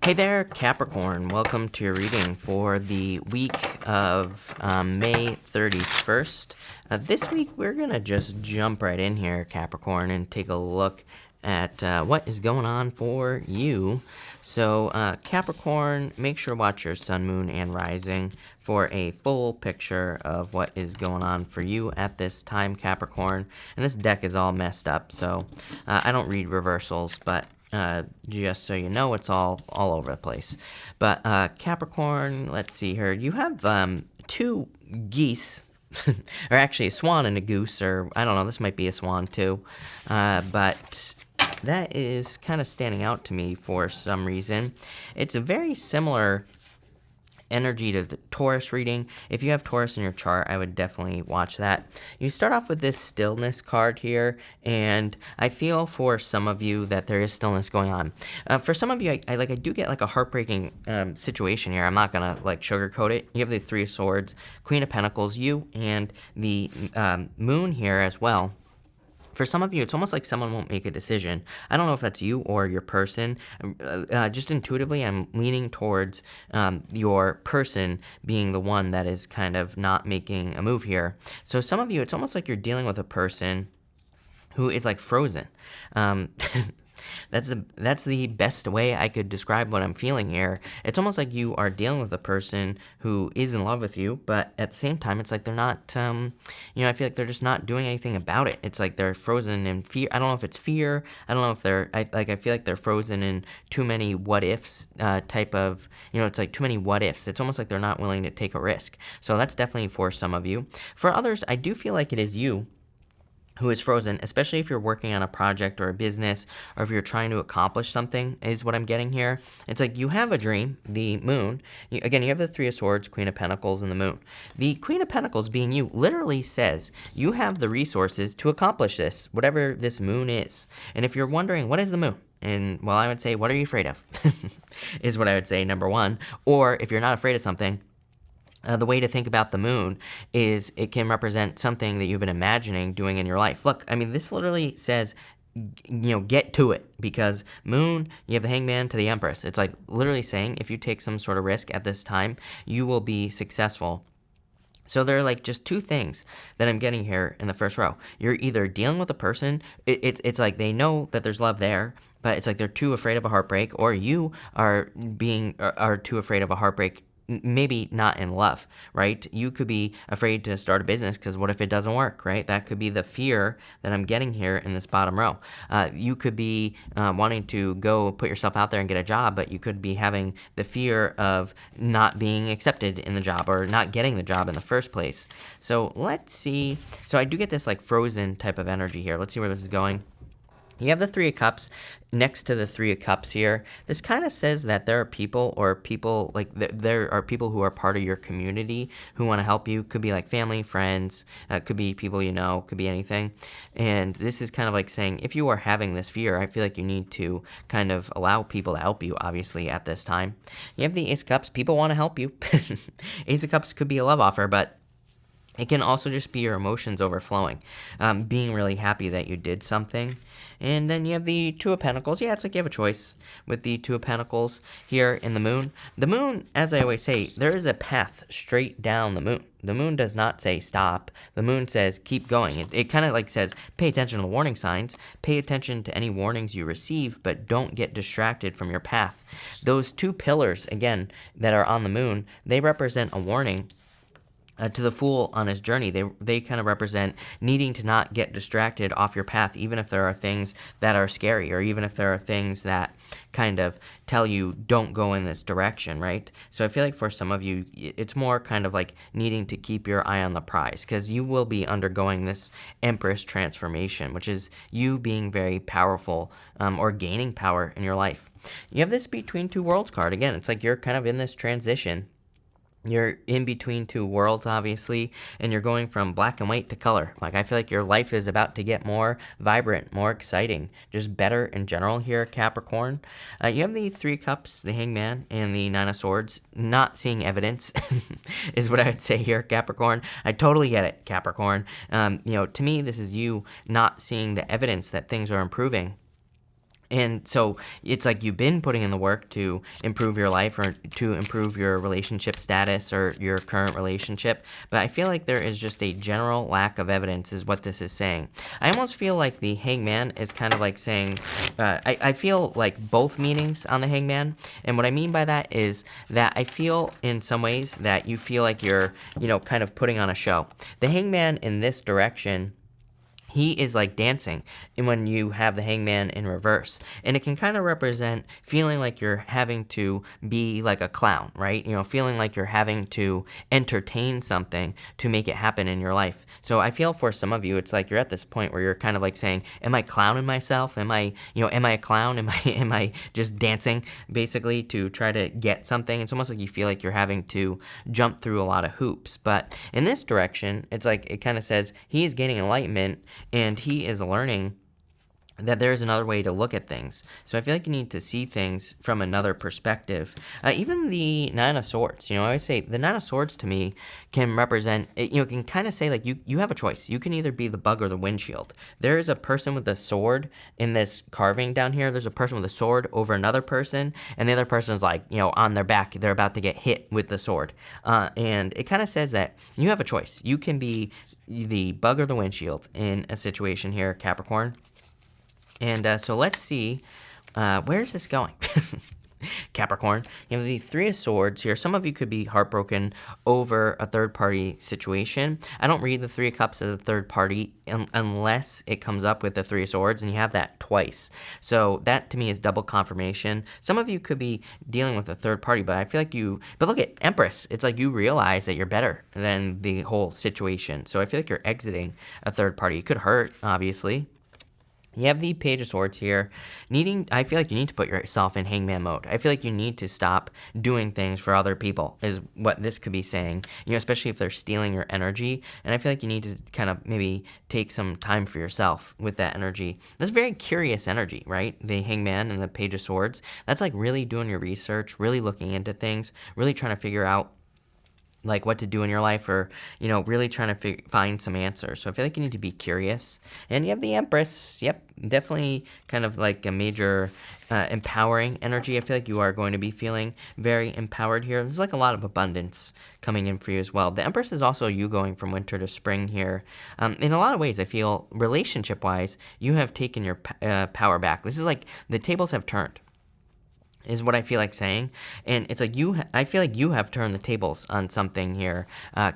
Hey there, Capricorn. Welcome to your reading for the week of May 31st. This week, we're going to just jump right in here, Capricorn, and take a look at what is going on for you. So, Capricorn, make sure to watch your sun, moon, and rising for a full picture of what is going on for you at this time, Capricorn. And this deck is all messed up, so I don't read reversals, but just so you know, it's all over the place. But Capricorn, let's see here. You have two geese, or actually a swan and a goose, or I don't know, this might be a swan too. But that is kind of standing out to me for some reason. It's a very similar energy to the Taurus reading. If you have Taurus in your chart, I would definitely watch that. You start off with this stillness card here, and I feel for some of you that there is stillness going on. For some of you, I do get like a heartbreaking situation here. I'm not gonna like sugarcoat it. You have the Three of Swords, Queen of Pentacles, you, and the Moon here as well. For some of you, it's almost like someone won't make a decision. I don't know if that's you or your person. Just intuitively, I'm leaning towards your person being the one that is kind of not making a move here. So some of you, it's almost like you're dealing with a person who is like frozen. That's the best way I could describe what I'm feeling here. It's almost like you are dealing with a person who is in love with you, but at the same time, it's like they're not, I feel like they're just not doing anything about it. It's like they're frozen in fear. I don't know if it's fear. I don't know if I feel like they're frozen in too many what ifs type of, it's like too many what ifs. It's almost like they're not willing to take a risk. So that's definitely for some of you. For others, I do feel like it is you who is frozen, especially if you're working on a project or a business, or if you're trying to accomplish something, is what I'm getting here. It's like you have a dream, the moon. Again, you have the Three of Swords, Queen of Pentacles, and the moon. The Queen of Pentacles, being you, literally says you have the resources to accomplish this, whatever this moon is. And if you're wondering, what is the moon? And, well, I would say, what are you afraid of? Is what I would say, number one. Or if you're not afraid of something, the way to think about the moon is it can represent something that you've been imagining doing in your life. Look, I mean, this literally says, get to it, because moon, you have the Hangman to the Empress. It's like literally saying if you take some sort of risk at this time, you will be successful. So there are like just two things that I'm getting here in the first row. You're either dealing with a person, it's like they know that there's love there, but it's like they're too afraid of a heartbreak, or you are too afraid of a heartbreak. Maybe not in love, right? You could be afraid to start a business because what if it doesn't work, right? That could be the fear that I'm getting here in this bottom row. You could be wanting to go put yourself out there and get a job, but you could be having the fear of not being accepted in the job or not getting the job in the first place. So let's see. So I do get this like frozen type of energy here. Let's see where this is going. You have the Three of Cups next to the Three of Cups here. This kind of says that there are people there are people who are part of your community who want to help you. Could be like family, friends, could be people you know, could be anything. And this is kind of like saying if you are having this fear, I feel like you need to kind of allow people to help you, obviously, at this time. You have the Ace of Cups. People want to help you. Ace of Cups could be a love offer, but it can also just be your emotions overflowing, being really happy that you did something. And then you have the Two of Pentacles. Yeah, it's like you have a choice with the Two of Pentacles here in the moon. The moon, as I always say, there is a path straight down the moon. The moon does not say stop. The moon says keep going. It kind of like says pay attention to warning signs. Pay attention to any warnings you receive, but don't get distracted from your path. Those two pillars, again, that are on the moon, they represent a warning. To the Fool on his journey. They kind of represent needing to not get distracted off your path, even if there are things that are scary, or even if there are things that kind of tell you don't go in this direction, right? So I feel like for some of you, it's more kind of like needing to keep your eye on the prize, because you will be undergoing this Empress transformation, which is you being very powerful or gaining power in your life. You have this Between Two Worlds card. Again, it's like you're kind of in this transition. You're in between two worlds, obviously, and you're going from black and white to color. Like, I feel like your life is about to get more vibrant, more exciting, just better in general here, Capricorn. You have the Three Cups, the Hangman, and the Nine of Swords. Not seeing evidence is what I would say here, Capricorn. I totally get it, Capricorn. To me, this is you not seeing the evidence that things are improving. And so it's like you've been putting in the work to improve your life or to improve your relationship status or your current relationship. But I feel like there is just a general lack of evidence is what this is saying. I almost feel like the hangman is kind of like saying, I feel like both meanings on the hangman. And what I mean by that is that I feel in some ways that you feel like you're, kind of putting on a show. The hangman in this direction, he is like dancing, and when you have the hangman in reverse, and it can kind of represent feeling like you're having to be like a clown, right? Feeling like you're having to entertain something to make it happen in your life. So I feel for some of you, it's like you're at this point where you're kind of like saying, am I clowning myself? Am I a clown? Am I just dancing basically to try to get something? It's almost like you feel like you're having to jump through a lot of hoops. But in this direction, it's like it kind of says he is gaining enlightenment, and he is learning that there's another way to look at things. So I feel like you need to see things from another perspective. Even the Nine of Swords, I always say the Nine of Swords to me can represent, can kind of say like you have a choice. You can either be the bug or the windshield. There is a person with a sword in this carving down here. There's a person with a sword over another person, and the other person is like, on their back. They're about to get hit with the sword. And it kind of says that you have a choice. You can be the bug or the windshield in a situation here, Capricorn. And so let's see, where is this going? Capricorn, you have the Three of Swords here. Some of you could be heartbroken over a third-party situation. I don't read the Three of Cups as a third party unless it comes up with the Three of Swords, and you have that twice. So that, to me, is double confirmation. Some of you could be dealing with a third party, but I feel like but look at Empress. It's like you realize that you're better than the whole situation. So I feel like you're exiting a third party. It could hurt, obviously. You have the Page of Swords here. I feel like you need to put yourself in hangman mode. I feel like you need to stop doing things for other people, is what this could be saying, especially if they're stealing your energy. And I feel like you need to kind of maybe take some time for yourself with that energy. That's very curious energy, right? The hangman and the Page of Swords. That's like really doing your research, really looking into things, really trying to figure out like what to do in your life, or really trying to find some answers. So I feel like you need to be curious. And you have the Empress. Yep, definitely kind of like a major empowering energy. I feel like you are going to be feeling very empowered here. There's like a lot of abundance coming in for you as well. The Empress is also you going from winter to spring here. In a lot of ways, I feel relationship wise, you have taken your power back. This is like the tables have turned, is what I feel like saying. And it's like I feel like you have turned the tables on something here,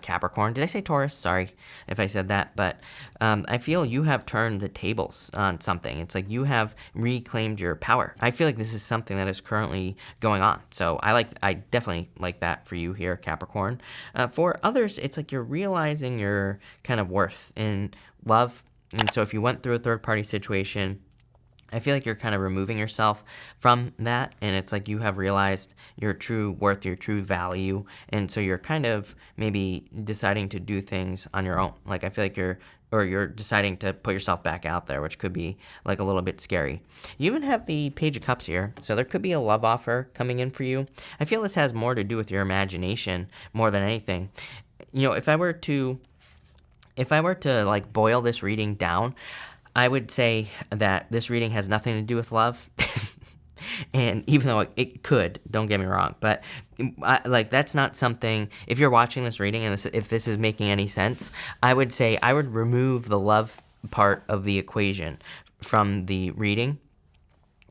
Capricorn. Did I say Taurus? Sorry if I said that, but I feel you have turned the tables on something. It's like you have reclaimed your power. I feel like this is something that is currently going on. So I definitely like that for you here, Capricorn. For others, it's like you're realizing your kind of worth in love. And so if you went through a third-party situation, I feel like you're kind of removing yourself from that, and it's like you have realized your true worth, your true value, and so you're kind of maybe deciding to do things on your own. Like I feel like you're deciding to put yourself back out there, which could be like a little bit scary. You even have the Page of Cups here, so there could be a love offer coming in for you. I feel this has more to do with your imagination more than anything. If I were to like boil this reading down, I would say that this reading has nothing to do with love. And even though it could, don't get me wrong, but that's not something, if you're watching this reading and if this is making any sense, I would say I would remove the love part of the equation from the reading,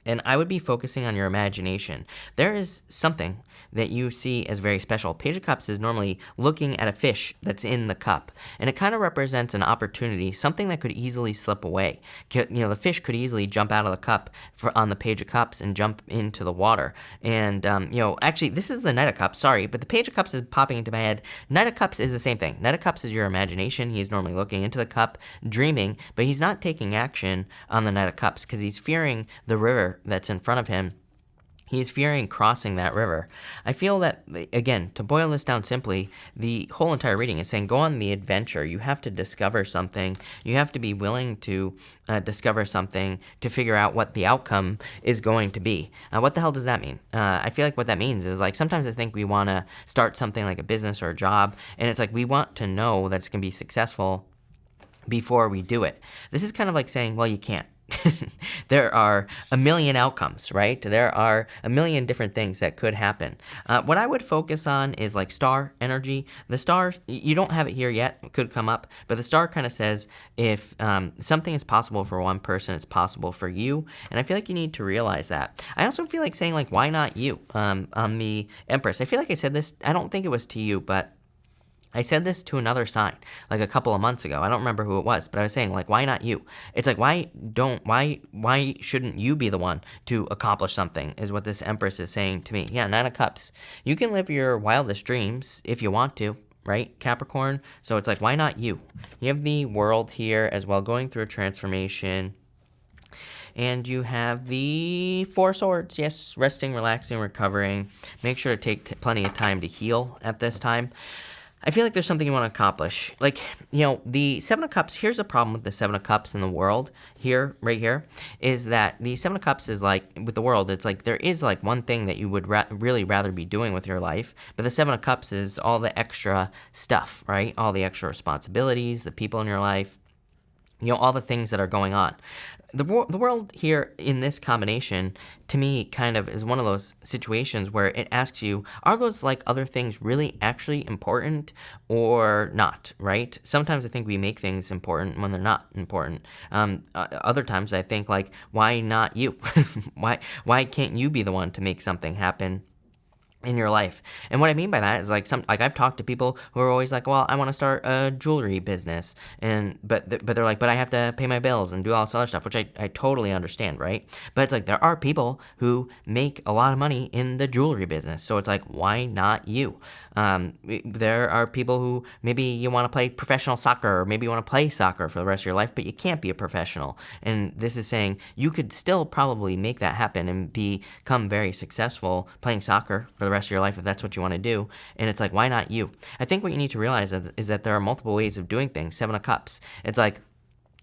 and I would be focusing on your imagination. There is something that you see as very special. Page of Cups is normally looking at a fish that's in the cup, and it kind of represents an opportunity, something that could easily slip away. The fish could easily jump out of the cup on the Page of Cups and jump into the water. And, actually, this is the Knight of Cups, sorry, but the Page of Cups is popping into my head. Knight of Cups is the same thing. Knight of Cups is your imagination. He's normally looking into the cup, dreaming, but he's not taking action on the Knight of Cups because he's fearing the river that's in front of him. He's fearing crossing that river. I feel that, again, to boil this down simply, the whole entire reading is saying go on the adventure. You have to discover something. You have to be willing to discover something to figure out what the outcome is going to be. What the hell does that mean? I feel like what that means is like sometimes I think we want to start something like a business or a job, and it's like we want to know that it's going to be successful before we do it. This is kind of like saying, well, you can't. there are a million outcomes, right? There are a million different things that could happen. What I would focus on is like star energy. The star, you don't have it here yet, it could come up, but the star kind of says if something is possible for one person, it's possible for you. And I feel like you need to realize that. I also feel like saying like, why not you on the Empress? I feel like I said this, I don't think it was to you, but I said this to another sign like a couple of months ago. I don't remember who it was, but I was saying like, why not you? It's like, why shouldn't you be the one to accomplish something is what this Empress is saying to me. Yeah, Nine of Cups. You can live your wildest dreams if you want to, right, Capricorn? So it's like, why not you? You have the World here as well, going through a transformation. And you have the Four Swords. Yes, resting, relaxing, recovering. Make sure to take plenty of time to heal at this time. I feel like there's something you want to accomplish. Like, you know, the Seven of Cups, here's a problem with the Seven of Cups in the world here, right here, is that the Seven of Cups is like, with the world, it's like there is like one thing that you would really rather be doing with your life, but the Seven of Cups is all the extra stuff, right? All the extra responsibilities, the people in your life, you know, all the things that are going on. The world here in this combination, to me, kind of is one of those situations where it asks you, are those like other things really actually important or not, right? Sometimes I think we make things important when they're not important. Other times I think like, why not you? why can't you be the one to make something happen in your life? And what I mean by that is like I've talked to people who are always like, well, I want to start a jewelry business, and but they're like, but I have to pay my bills and do all this other stuff, which I totally understand, right? But it's like there are people who make a lot of money in the jewelry business, so it's like, why not you? There are people who maybe you want to play professional soccer, or maybe you want to play soccer for the rest of your life, but you can't be a professional. And this is saying you could still probably make that happen and become very successful playing soccer for the rest of your life if that's what you want to do. And it's like, why not you? I think what you need to realize is that there are multiple ways of doing things. Seven of Cups. It's like,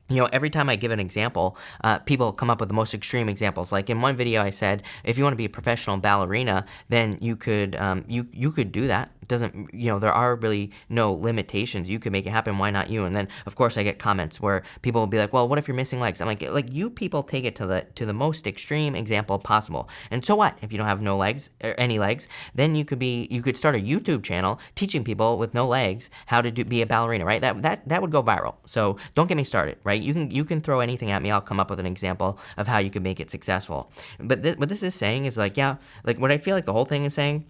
you know, every time I give an example, people come up with the most extreme examples. Like in one video, I said, if you want to be a professional ballerina, then you could you could do that. It doesn't, you know, there are really no limitations. You could make it happen. Why not you? And then, of course, I get comments where people will be like, well, what if you're missing legs? I'm like you people take it to the most extreme example possible. And so what? If you don't have no legs or any legs, then you could start a YouTube channel teaching people with no legs how to be a ballerina, right? That would go viral. So don't get me started, right? You can throw anything at me. I'll come up with an example of how you can make it successful. But what this is saying is like, yeah, like what I feel like the whole thing is saying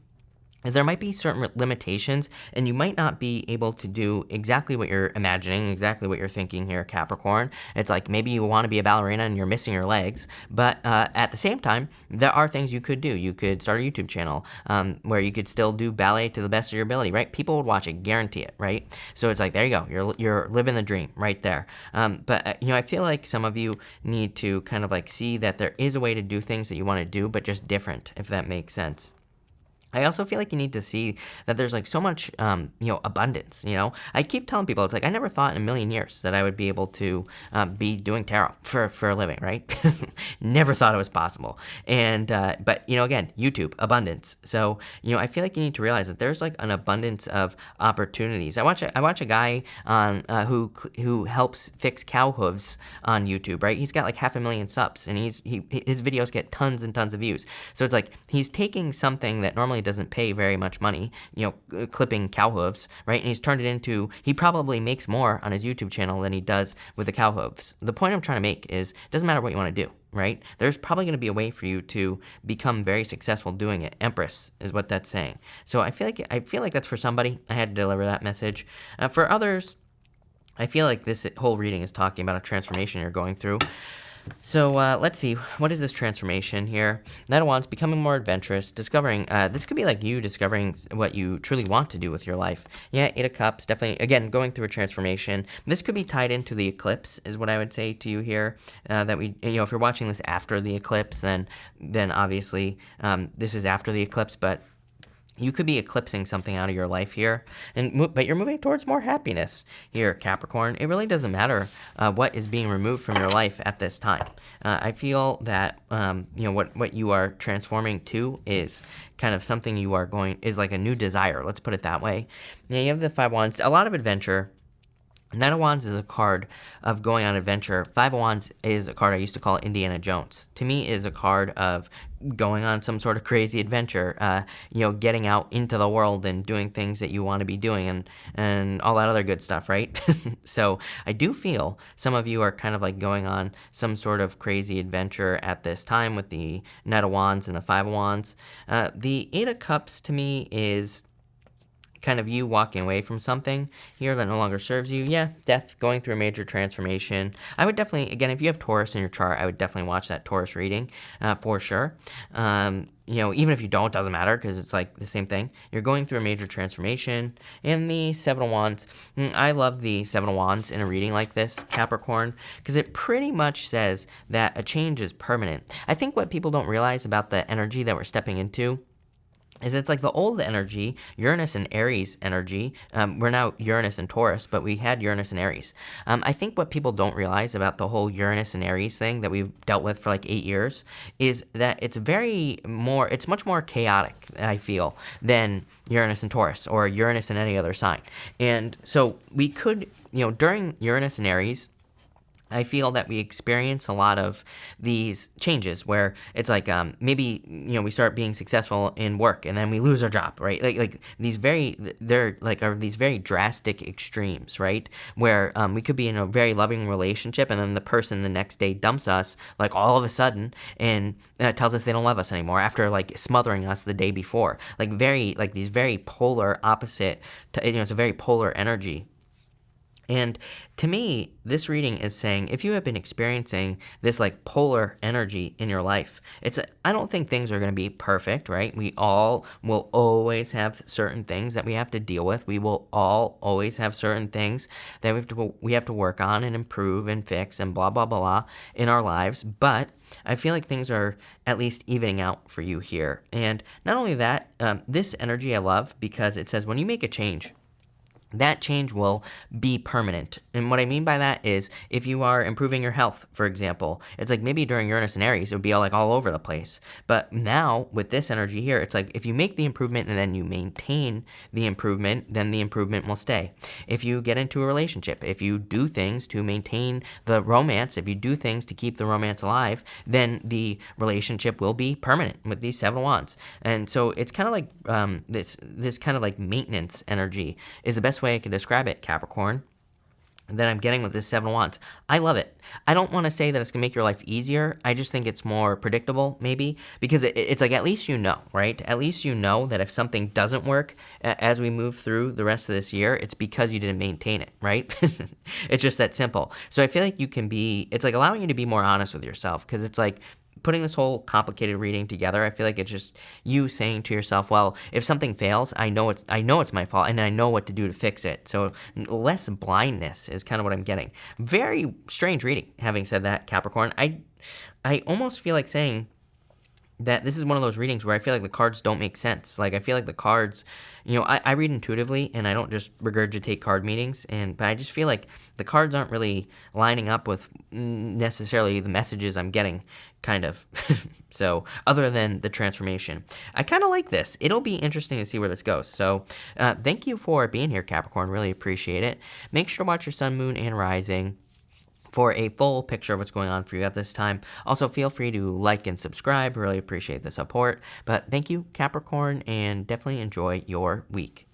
is there might be certain limitations, and you might not be able to do exactly what you're imagining, exactly what you're thinking here, Capricorn. It's like maybe you want to be a ballerina and you're missing your legs, but at the same time, there are things you could do. You could start a YouTube channel where you could still do ballet to the best of your ability, right? People would watch it, guarantee it, right? So it's like, there you go, you're living the dream right there. But you know, I feel like some of you need to kind of like see that there is a way to do things that you want to do, but just different, if that makes sense. I also feel like you need to see that there's like so much, abundance, you know? I keep telling people, it's like, I never thought in a million years that I would be able to be doing tarot for a living, right? Never thought it was possible. And, but, you know, again, YouTube, abundance. So, you know, I feel like you need to realize that there's like an abundance of opportunities. I watch a guy on who helps fix cow hooves on YouTube, right? He's got like 500,000 subs, and his videos get tons and tons of views. So it's like, he's taking something that normally doesn't pay very much money, you know, clipping cow hooves, right? And he's turned it into, he probably makes more on his YouTube channel than he does with the cow hooves. The point I'm trying to make is, it doesn't matter what you want to do, right? There's probably going to be a way for you to become very successful doing it. Empress is what that's saying. So I feel like that's for somebody. I had to deliver that message. For others, I feel like this whole reading is talking about a transformation you're going through. So let's see, what is this transformation here? Knight of Wands, becoming more adventurous, discovering, this could be like you discovering what you truly want to do with your life. Yeah, Eight of Cups, definitely, again, going through a transformation. This could be tied into the eclipse, is what I would say to you here, that we, you know, if you're watching this after the eclipse, then obviously this is after the eclipse, but you could be eclipsing something out of your life here, but you're moving towards more happiness here, Capricorn. It really doesn't matter what is being removed from your life at this time. I feel that what you are transforming to is kind of something is like a new desire. Let's put it that way. Yeah, you have the Five of Wands, a lot of adventure. Knight of Wands is a card of going on adventure. Five of Wands is a card I used to call Indiana Jones. To me, is a card of going on some sort of crazy adventure. Getting out into the world and doing things that you want to be doing, and all that other good stuff, right? So I do feel some of you are kind of like going on some sort of crazy adventure at this time with the Knight of Wands and the Five of Wands. The Eight of Cups to me is kind of you walking away from something here that no longer serves you. Yeah, death, going through a major transformation. I would definitely, again, if you have Taurus in your chart, I would definitely watch that Taurus reading for sure. Even if you don't, it doesn't matter because it's like the same thing. You're going through a major transformation. And the Seven of Wands, I love the Seven of Wands in a reading like this, Capricorn, because it pretty much says that a change is permanent. I think what people don't realize about the energy that we're stepping into is it's like the old energy, Uranus and Aries energy. We're now Uranus and Taurus, but we had Uranus and Aries. I think what people don't realize about the whole Uranus and Aries thing that we've dealt with for like 8 years is that it's much more chaotic, I feel, than Uranus and Taurus or Uranus and any other sign. And so we could, during Uranus and Aries, I feel that we experience a lot of these changes where it's like maybe we start being successful in work and then we lose our job, right? Like these are these very drastic extremes, right? Where we could be in a very loving relationship and then the person the next day dumps us like all of a sudden and tells us they don't love us anymore after like smothering us the day before. These very polar opposite. It's a very polar energy. And to me, this reading is saying if you have been experiencing this like polar energy in your life, I don't think things are going to be perfect, right? We all will always have certain things that we have to deal with. We will all always have certain things that we have to work on and improve and fix and blah, blah, blah in our lives. But I feel like things are at least evening out for you here. And not only that, this energy I love because it says when you make a change, that change will be permanent. And what I mean by that is if you are improving your health, for example, it's like maybe during Uranus and Aries, it would be all over the place. But now with this energy here, it's like if you make the improvement and then you maintain the improvement, then the improvement will stay. If you get into a relationship, if you do things to maintain the romance, if you do things to keep the romance alive, then the relationship will be permanent with these Seven of Wands. And so it's kind of like this kind of like maintenance energy is the best way I can describe it, Capricorn, that I'm getting with this Seven of Wands. I love it. I don't want to say that it's going to make your life easier. I just think it's more predictable, maybe, because it's like at least you know, right? At least you know that if something doesn't work as we move through the rest of this year, it's because you didn't maintain it, right? It's just that simple. So I feel like it's like allowing you to be more honest with yourself because it's like, putting this whole complicated reading together, I feel like it's just you saying to yourself, well, if something fails, I know it's my fault and I know what to do to fix it. So less blindness is kind of what I'm getting. Very strange reading. Having said that, Capricorn, I almost feel like saying that this is one of those readings where I feel like the cards don't make sense. Like I feel like the cards, I read intuitively and I don't just regurgitate card meanings, but I just feel like the cards aren't really lining up with necessarily the messages I'm getting, kind of. So other than the transformation, I kind of like this. It'll be interesting to see where this goes. So thank you for being here, Capricorn. Really appreciate it. Make sure to watch your sun, moon, and rising for a full picture of what's going on for you at this time. Also, feel free to like and subscribe. Really appreciate the support. But thank you, Capricorn, and definitely enjoy your week.